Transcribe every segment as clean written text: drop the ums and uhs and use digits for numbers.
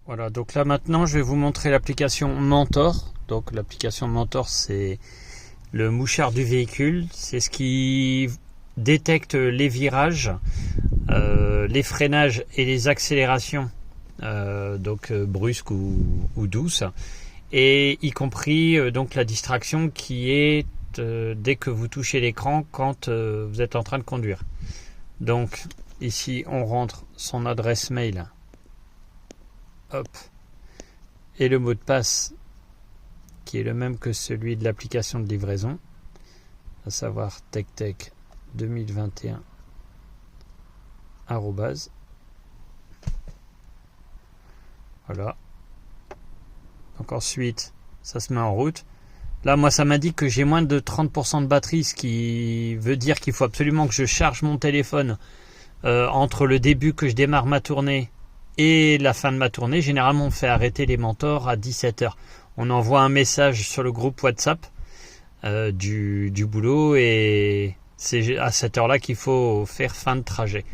Voilà, donc là maintenant je vais vous montrer l'application Mentor. Donc l'application Mentor, c'est le mouchard du véhicule, c'est ce qui détecte les virages, les freinages et les accélérations, brusques ou douces, et y compris donc la distraction qui est dès que vous touchez l'écran quand vous êtes en train de conduire. Donc ici on rentre son adresse mail. Hop. Et le mot de passe qui est le même que celui de l'application de livraison, à savoir TechTech 2021 @. Voilà. Donc ensuite, ça se met en route. Là, moi, ça m'indique que j'ai moins de 30% de batterie, ce qui veut dire qu'il faut absolument que je charge mon téléphone entre le début que je démarre ma tournée et la fin de ma tournée. Généralement, on fait arrêter les mentors à 17h. On envoie un message sur le groupe WhatsApp du boulot et c'est à cette heure-là qu'il faut faire fin de trajet.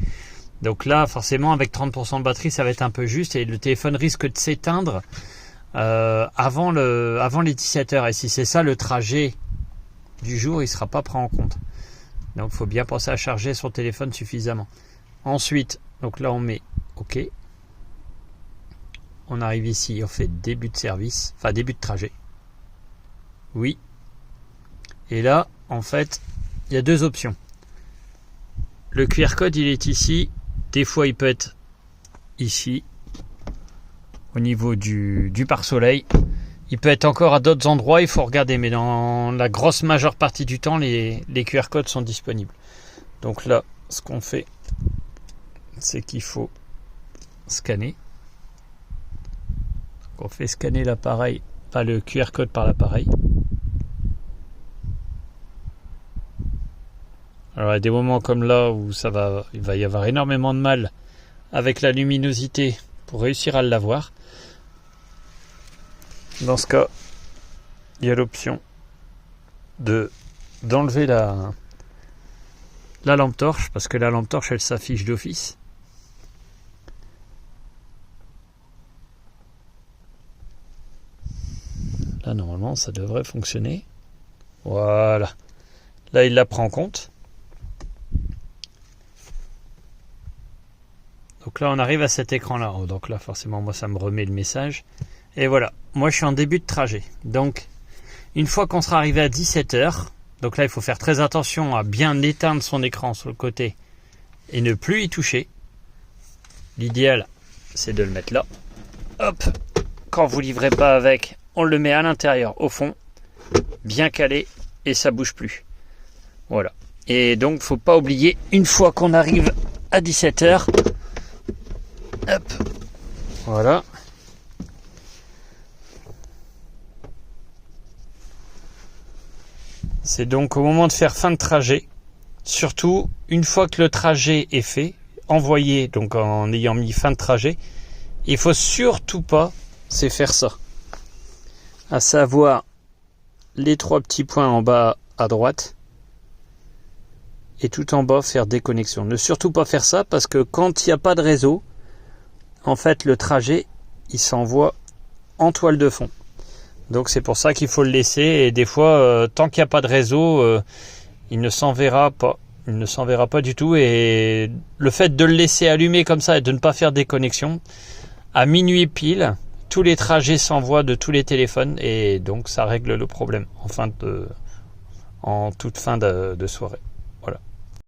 Donc là, forcément, avec 30% de batterie, ça va être un peu juste et le téléphone risque de s'éteindre avant les 17h. Et si c'est ça le trajet du jour, il ne sera pas pris en compte. Donc il faut bien penser à charger son téléphone suffisamment. Ensuite, donc là on met OK. On arrive ici, on fait début de service, enfin début de trajet. Oui. Et là, en fait, il y a deux options. Le QR code, il est ici. Des fois, il peut être ici, au niveau du pare-soleil. Il peut être encore à d'autres endroits, il faut regarder. Mais dans la grosse majeure partie du temps, les QR codes sont disponibles. Donc là, ce qu'on fait, c'est qu'il faut scanner. On fait scanner l'appareil, pas le QR code par l'appareil. Alors il y a des moments comme là où il va y avoir énormément de mal avec la luminosité pour réussir à l'avoir. Dans ce cas, il y a l'option d'enlever la lampe torche, parce que la lampe torche elle s'affiche d'office. Là, normalement, ça devrait fonctionner. Voilà. Là, il la prend en compte. Donc là, on arrive à cet écran-là. Donc là, forcément, moi, ça me remet le message. Et voilà. Moi, je suis en début de trajet. Donc, une fois qu'on sera arrivé à 17h, donc là, il faut faire très attention à bien éteindre son écran sur le côté et ne plus y toucher. L'idéal, c'est de le mettre là. Hop. Quand vous livrez pas avec, on le met à l'intérieur, au fond, bien calé, et ça bouge plus. Voilà. Et donc, faut pas oublier, une fois qu'on arrive à 17h, hop, voilà. C'est donc au moment de faire fin de trajet, surtout une fois que le trajet est fait, envoyé, donc en ayant mis fin de trajet, il faut surtout pas, c'est faire ça. À savoir les trois petits points en bas à droite et tout en bas faire déconnexion. Ne surtout pas faire ça parce que quand il n'y a pas de réseau, en fait le trajet il s'envoie en toile de fond. Donc c'est pour ça qu'il faut le laisser et des fois tant qu'il n'y a pas de réseau il ne s'enverra pas. Il ne s'enverra pas du tout et le fait de le laisser allumé comme ça et de ne pas faire déconnexion, à minuit pile, tous les trajets s'envoient de tous les téléphones et donc ça règle le problème en toute fin de soirée.